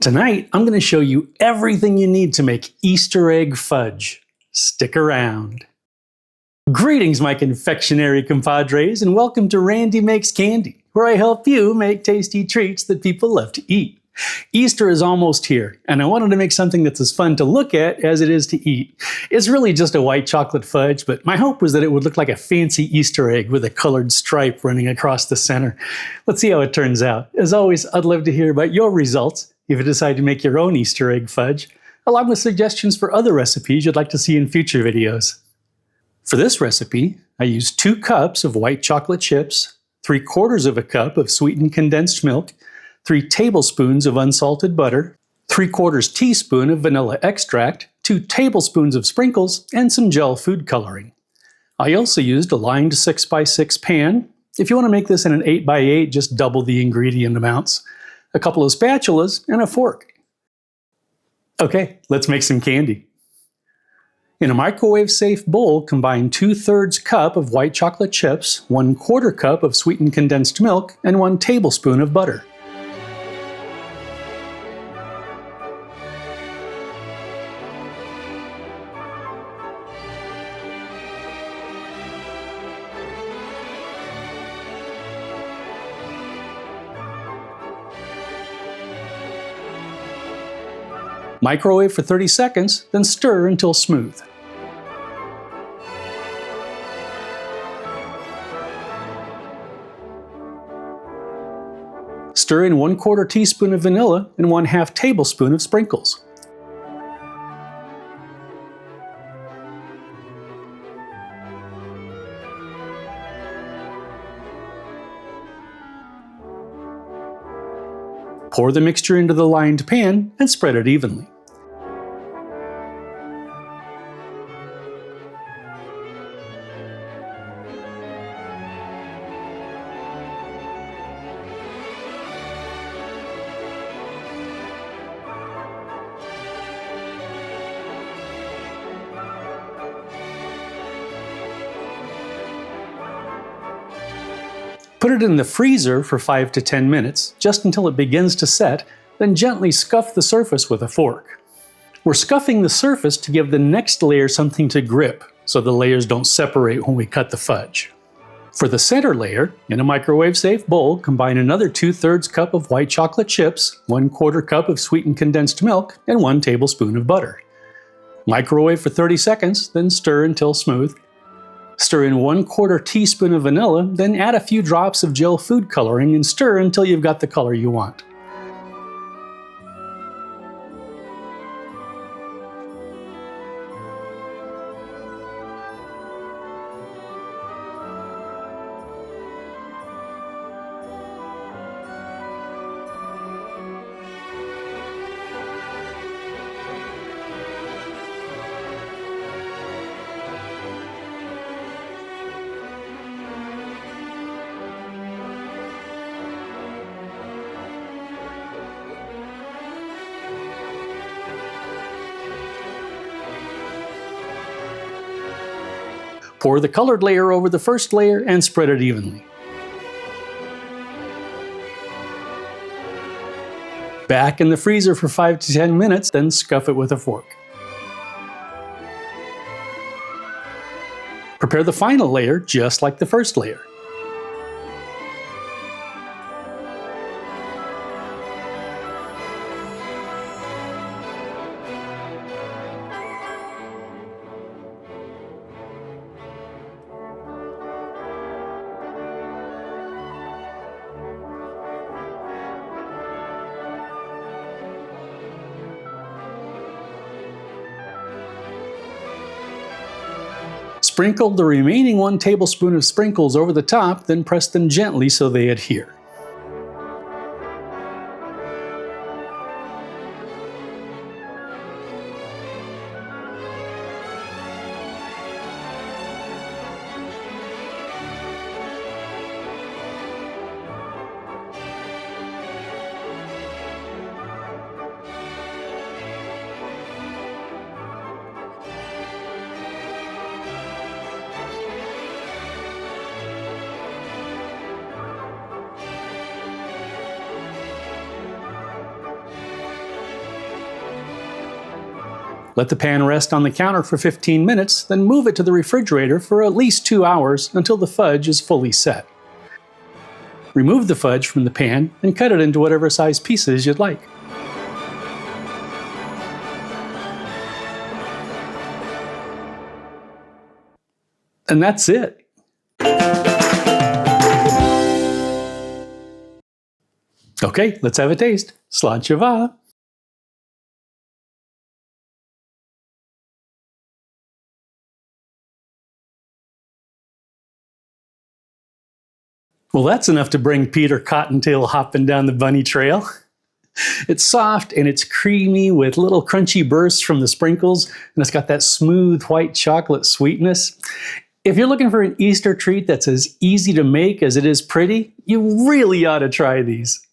Tonight, I'm going to show you everything you need to make Easter egg fudge. Stick around. Greetings, my confectionery compadres, and welcome to Randy Makes Candy, where I help you make tasty treats that people love to eat. Easter is almost here, and I wanted to make something that's as fun to look at as it is to eat. It's really just a white chocolate fudge, but my hope was that it would look like a fancy Easter egg with a colored stripe running across the center. Let's see how it turns out. As always, I'd love to hear about your results if you decide to make your own Easter egg fudge, along with suggestions for other recipes you'd like to see in future videos. For this recipe, I used 2 cups of white chocolate chips, 3/4 of a cup of sweetened condensed milk, 3 tablespoons of unsalted butter, 3/4 teaspoon of vanilla extract, 2 tablespoons of sprinkles, and some gel food coloring. I also used a lined 6x6 pan. If you want to make this in an 8x8, just double the ingredient amounts. A couple of spatulas, and a fork. Okay, let's make some candy. In a microwave-safe bowl, combine 2/3 cup of white chocolate chips, 1/4 cup of sweetened condensed milk, and 1 tablespoon of butter. Microwave for 30 seconds, then stir until smooth. Stir in 1/4 teaspoon of vanilla and 1/2 tablespoon of sprinkles. Pour the mixture into the lined pan and spread it evenly. Put it in the freezer for 5 to 10 minutes, just until it begins to set, then gently scuff the surface with a fork. We're scuffing the surface to give the next layer something to grip, so the layers don't separate when we cut the fudge. For the center layer, in a microwave-safe bowl, combine another 2/3 cup of white chocolate chips, 1/4 cup of sweetened condensed milk, and 1 tablespoon of butter. Microwave for 30 seconds, then stir until smooth. Stir in 1/4 teaspoon of vanilla, then add a few drops of gel food coloring and stir until you've got the color you want. Pour the colored layer over the first layer and spread it evenly. Back in the freezer for 5 to 10 minutes, then scuff it with a fork. Prepare the final layer just like the first layer. Sprinkle the remaining 1 tablespoon of sprinkles over the top, then press them gently so they adhere. Let the pan rest on the counter for 15 minutes, then move it to the refrigerator for at least 2 hours until the fudge is fully set. Remove the fudge from the pan and cut it into whatever size pieces you'd like. And that's it. Okay, let's have a taste. Sláinte. Well, that's enough to bring Peter Cottontail hopping down the bunny trail. It's soft and it's creamy with little crunchy bursts from the sprinkles, and it's got that smooth white chocolate sweetness. If you're looking for an Easter treat that's as easy to make as it is pretty, you really ought to try these.